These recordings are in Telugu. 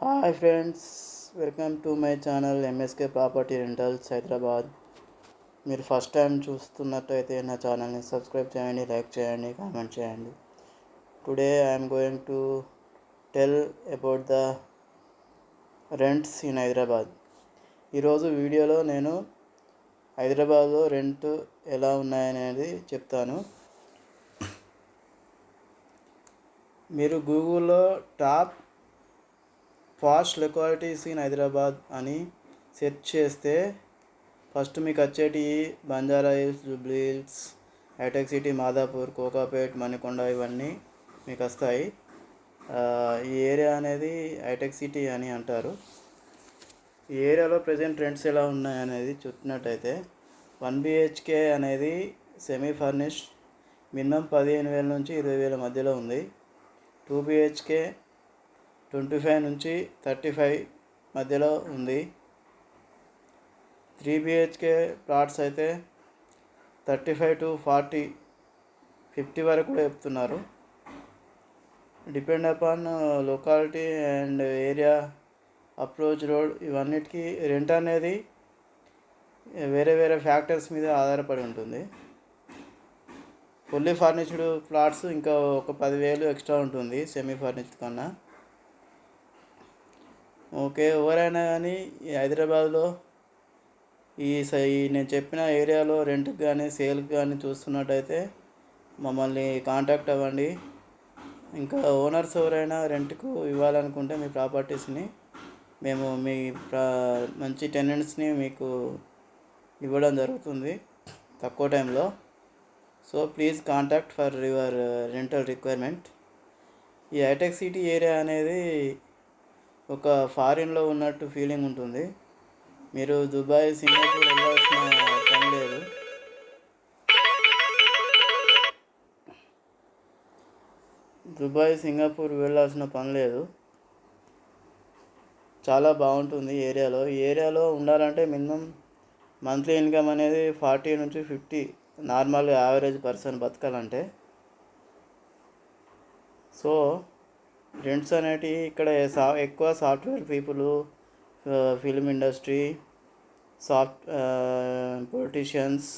Hi friends, welcome to my channel MSK property rentals Hyderabad. మీరు ఫస్ట్ టైం చూస్తున్నట్టయితే నా ఛానల్ని సబ్స్క్రైబ్ చేయండి, లైక్ చేయండి, కామెంట్ చేయండి. Today I'm going to tell about the rents in Hyderabad. ఈరోజు వీడియోలో నేను హైదరాబాద్లో రెంట్ ఎలా ఉన్నాయనేది చెప్తాను. మీరు గూగుల్లో top fast localities in Hyderabad అని సెర్చ్ చేస్తే ఫస్ట్ మీకు వచ్చేటి Banjara Hills, Jubilee Hills, Hitech City, Madhapur, Kokapet, Manikonda ఇవన్నీ మీకు వస్తాయి. ఈ ఏరియా అనేది హైటెక్ సిటీ అని అంటారు. ఈ ఏరియాలో ప్రజెంట్ రెంట్స్ ఎలా ఉన్నాయి అనేది చూసినట్టయితే 1 BHK అనేది సెమీ ఫర్నిష్డ్ మినిమం 15,000 నుంచి 20,000 మధ్యలో ఉంది. 2 BHK 25 నుంచి 35 మధ్యలో ఉంది. 3 BHK ప్లాట్స్ అయితే 35 to 40, 50 వరకు కూడా చెప్తున్నారు. Depend upon locality and area, approach road, ఇవన్నిటికీ రెంట్ అనేది వేరే వేరే ఫ్యాక్టర్స్ మీద ఆధారపడి ఉంటుంది. ఫుల్లీ ఫర్నిష్డ్ ప్లాట్స్ ఇంకా ఒక 10,000 ఎక్స్ట్రా ఉంటుంది సెమీ ఫర్నిష్డ్ కన్నా. ఓకే, ఎవరైనా కానీ ఈ హైదరాబాద్లో ఈ నేను చెప్పిన ఏరియాలో రెంట్కి కానీ సేల్కి కానీ చూస్తున్నట్టయితే మమ్మల్ని కాంటాక్ట్ అవ్వండి. ఇంకా ఓనర్స్ ఎవరైనా రెంట్కు ఇవ్వాలనుకుంటే మీ ప్రాపర్టీస్ని మేము మీ మంచి టెనెంట్స్ని మీకు ఇవ్వడం జరుగుతుంది తక్కువ టైంలో. So please contact for your rental requirement. ఈ హైటెక్ సిటీ ఏరియా అనేది ఒక ఫారిన్లో ఉన్నట్టు ఫీలింగ్ ఉంటుంది. మీరు దుబాయ్, సింగపూర్ వెళ్ళాల్సిన పని లేదు. చాలా బాగుంటుంది ఏరియాలో. ఈ ఏరియాలో ఉండాలంటే మినిమం మంత్లీ ఇన్కమ్ అనేది 40 నుంచి 50 నార్మల్ యావరేజ్ పర్సన్ బతకాలంటే. సో రెంట్స్ అనేటివి ఇక్కడ ఎక్కువ software people, film industry, politicians,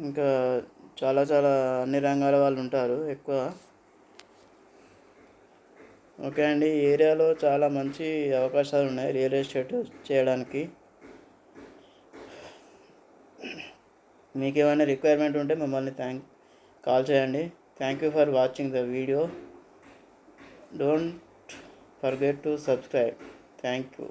ఇంకా చాలా అన్ని రంగాల వాళ్ళు ఉంటారు ఎక్కువ. ఓకే అండి, ఈ ఏరియాలో చాలా మంచి అవకాశాలు ఉన్నాయి రియల్ ఎస్టేట్ చేయడానికి. మీకు ఏమైనా రిక్వైర్మెంట్ ఉంటే మమ్మల్ని కాల్ చేయండి. Thank you for watching the video. Don't forget to subscribe. Thank you.